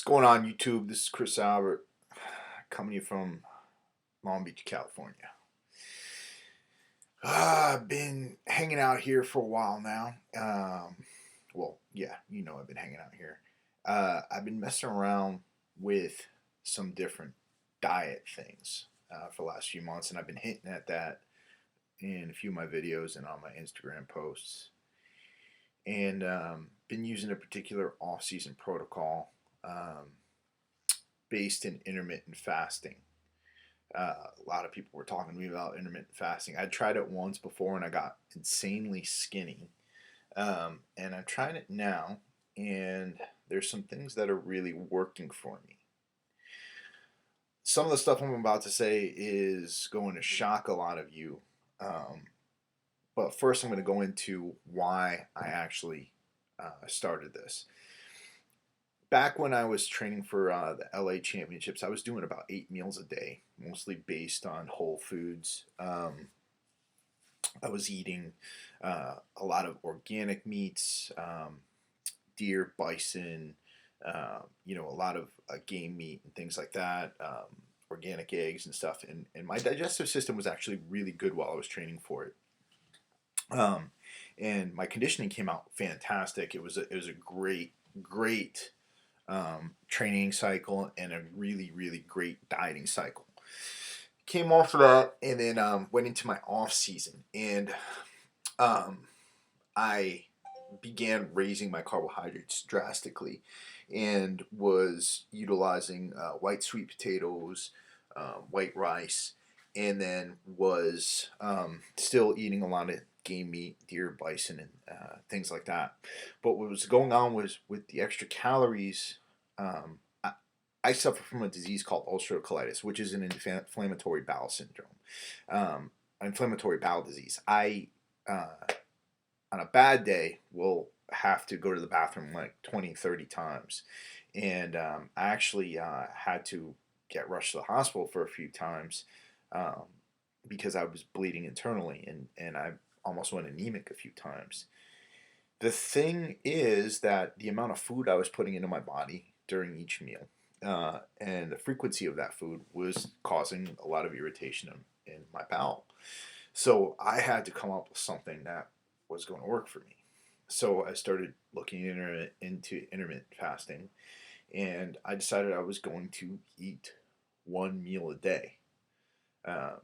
Going on YouTube? This is Chris Albert coming to you from Long Beach, California. I've been hanging out here for a while now. Well, yeah, I've been hanging out here. I've been messing around with some different diet things for the last few months, and I've been hinting at that in a few of my videos and on my Instagram posts. And been using a particular off-season protocol based in intermittent fasting. A lot of people were talking to me about intermittent fasting. I tried it once before and I got insanely skinny. And I'm trying it now, and there's some things that are really working for me. Some of the stuff I'm about to say is going to shock a lot of you. But first, I'm going to go into why I actually started this. Back when I was training for the LA Championships, I was doing about 8 meals a day, mostly based on whole foods. I was eating a lot of organic meats, deer, bison, a lot of game meat and things like that, organic eggs and stuff. And my digestive system was actually really good while I was training for it. And my conditioning came out fantastic. It was a great training cycle and a really great dieting cycle. Came off of that and then went into my off season, and I began raising my carbohydrates drastically and was utilizing white sweet potatoes, white rice, and then was still eating a lot of game meat, deer, bison, and things like that. But what was going on was with the extra calories, I suffer from a disease called ulcerative colitis, which is an inflammatory bowel syndrome, inflammatory bowel disease. I, on a bad day, will have to go to the bathroom like 20, 30 times. And I actually had to get rushed to the hospital for a few times because I was bleeding internally, and I almost went anemic a few times. The thing is that the amount of food I was putting into my body during each meal and the frequency of that food was causing a lot of irritation in my bowel. So I had to come up with something that was going to work for me. So I started looking into intermittent fasting, and I decided I was going to eat 1 meal a day uh,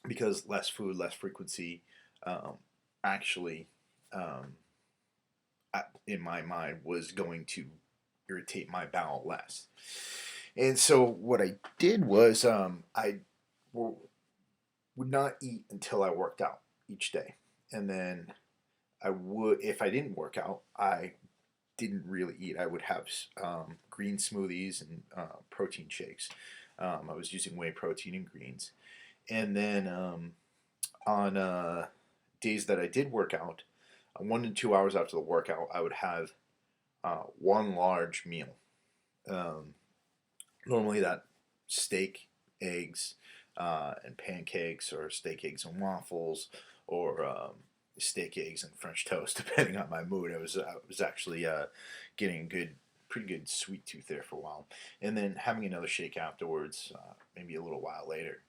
because less food, less frequency, actually, um, in my mind, was going to irritate my bowel less. And so what I did was I would not eat until I worked out each day. And then I would, if I didn't work out, I didn't really eat. I would have green smoothies and protein shakes. I was using whey protein and greens. And then on days that I did work out, 1 to 2 hours after the workout, I would have one large meal. Normally that steak, eggs, and pancakes, or steak, eggs, and waffles, or steak, eggs, and French toast, depending on my mood. I was actually getting pretty good sweet tooth there for a while, and then having another shake afterwards, maybe a little while later.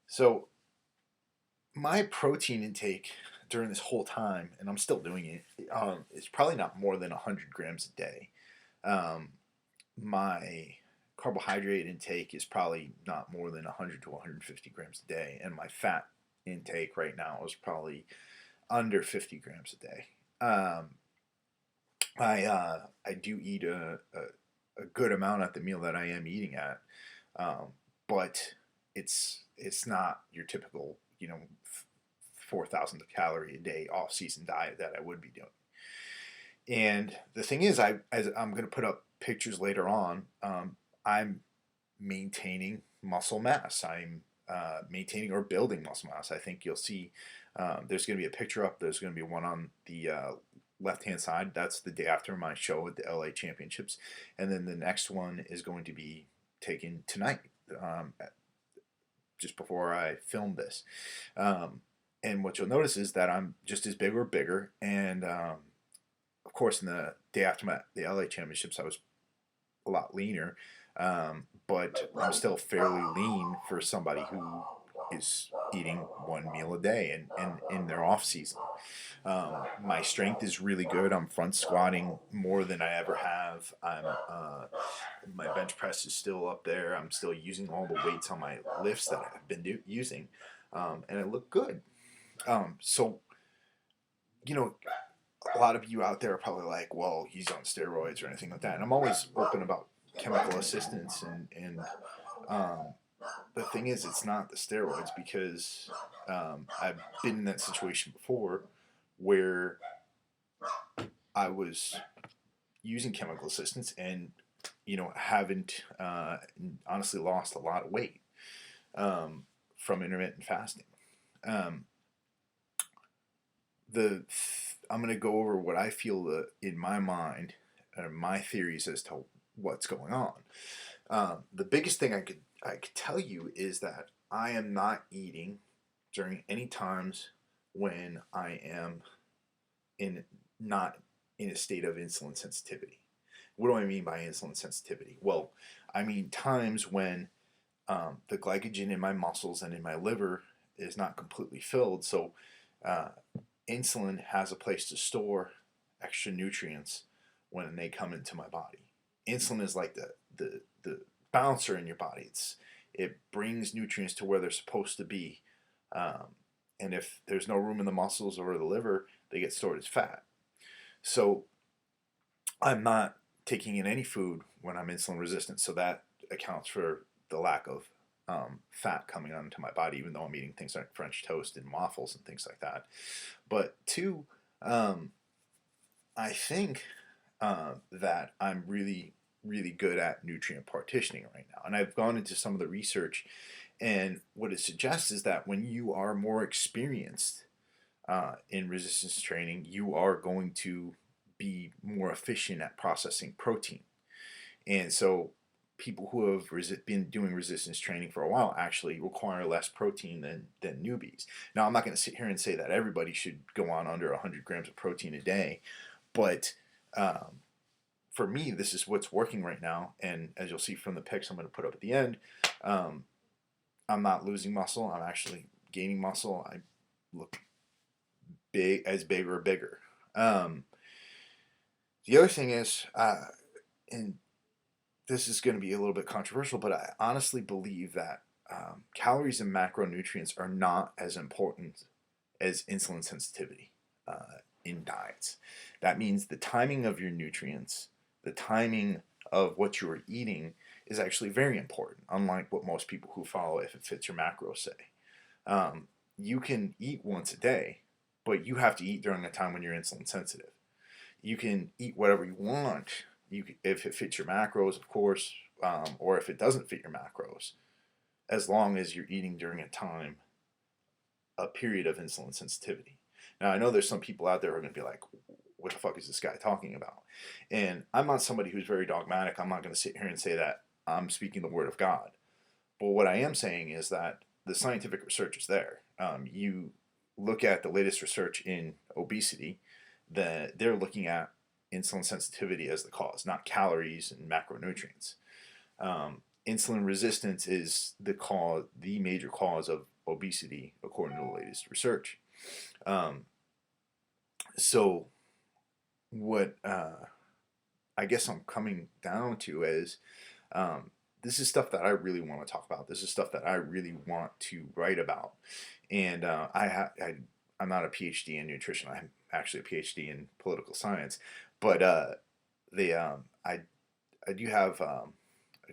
So my protein intake during this whole time, and I'm still doing it, is probably not more than 100 grams a day. My carbohydrate intake is probably not more than 100 to 150 grams a day, and my fat intake right now is probably under 50 grams a day. I do eat a good amount at the meal that I am eating at, but it's not your typical 4,000 calorie a day off season diet that I would be doing. And the thing is, I'm going to put up pictures later on. I'm maintaining muscle mass. I'm maintaining or building muscle mass. I think you'll see there's going to be a picture up. There's going to be one on the left-hand side. That's the day after my show at the LA Championships. And then the next one is going to be taken tonight, just before I film this. And what you'll notice is that I'm just as big or bigger. And of course, in the day after the LA Championships, I was a lot leaner, but I'm still fairly lean for somebody who is eating one meal a day and in their off season. My strength is really good. I'm front squatting more than I ever have. My bench press is still up there. I'm still using all the weights on my lifts that I've been using, and I look good. So, you know, a lot of you out there are probably like, well, he's on steroids or anything like that. And I'm always open about chemical assistance. And um, the thing is, it's not the steroids because I've been in that situation before where I was using chemical assistance and, haven't honestly lost a lot of weight from intermittent fasting. Um, I'm going to go over what I feel in my mind, my theories as to what's going on. The biggest thing I could tell you is that I am not eating during any times when I am not in a state of insulin sensitivity. What do I mean by insulin sensitivity? Well, I mean times when the glycogen in my muscles and in my liver is not completely filled, so uh, insulin has a place to store extra nutrients when they come into my body. Insulin is like the bouncer in your body. It brings nutrients to where they're supposed to be, and if there's no room in the muscles or the liver, they get stored as fat. So I'm not taking in any food when I'm insulin resistant, so that accounts for the lack of fat coming onto my body, even though I'm eating things like French toast and waffles and things like that. But two, I think that I'm really, really good at nutrient partitioning right now. And I've gone into some of the research, and what it suggests is that when you are more experienced in resistance training, you are going to be more efficient at processing protein. And so people who have been doing resistance training for a while actually require less protein than newbies. Now, I'm not going to sit here and say that everybody should go on under 100 grams of protein a day, but for me, this is what's working right now. And as you'll see from the pics I'm going to put up at the end, I'm not losing muscle. I'm actually gaining muscle. I look big or bigger. The other thing is, and this is going to be a little bit controversial, but I honestly believe that calories and macronutrients are not as important as insulin sensitivity in diets. That means the timing of your nutrients, the timing of what you are eating is actually very important, unlike what most people who follow If It Fits Your Macros say. You can eat once a day, but you have to eat during a time when you're insulin sensitive. You can eat whatever you want, if it fits your macros, of course, or if it doesn't fit your macros, as long as you're eating during a period of insulin sensitivity. Now, I know there's some people out there who are going to be like, what the fuck is this guy talking about? And I'm not somebody who's very dogmatic. I'm not going to sit here and say that I'm speaking the word of God. But what I am saying is that the scientific research is there. You look at the latest research in obesity, they're looking at insulin sensitivity as the cause, not calories and macronutrients. Insulin resistance is the major cause of obesity, according to the latest research. So, what I guess I'm coming down to is this is stuff that I really want to talk about. This is stuff that I really want to write about. And I'm not a PhD in nutrition. I'm actually a PhD in political science. But I do have a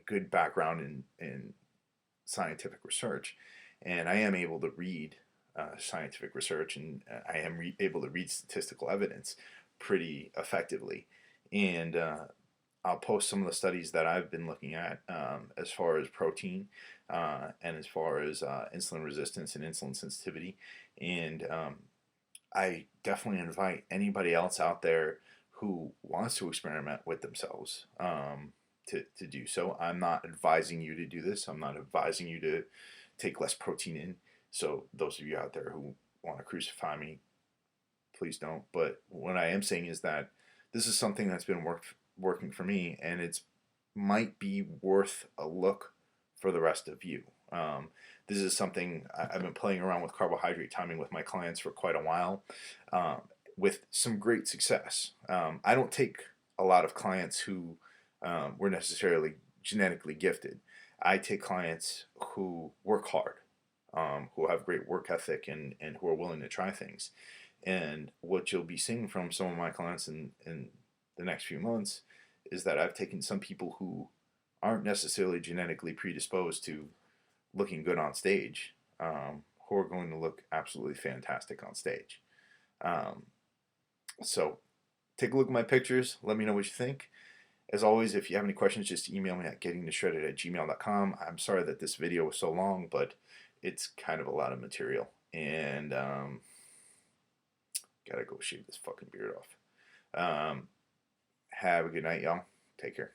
good background in scientific research, and I am able to read scientific research, and I am able to read statistical evidence pretty effectively. And I'll post some of the studies that I've been looking at as far as protein and as far as insulin resistance and insulin sensitivity. And I definitely invite anybody else out there who wants to experiment with themselves to do so. I'm not advising you to do this. I'm not advising you to take less protein in. So those of you out there who want to crucify me, please don't. But what I am saying is that this is something that's been working for me, and it's might be worth a look for the rest of you. This is something I've been playing around with carbohydrate timing with my clients for quite a while, um, with some great success. I don't take a lot of clients who were necessarily genetically gifted. I take clients who work hard, who have great work ethic, and who are willing to try things. And what you'll be seeing from some of my clients in the next few months is that I've taken some people who aren't necessarily genetically predisposed to looking good on stage, who are going to look absolutely fantastic on stage. Um, so take a look at my pictures. Let me know what you think. As always, if you have any questions, just email me at gettingtoshredded@gmail.com. I'm sorry that this video was so long, but it's kind of a lot of material. And gotta go shave this fucking beard off. Have a good night, y'all. Take care.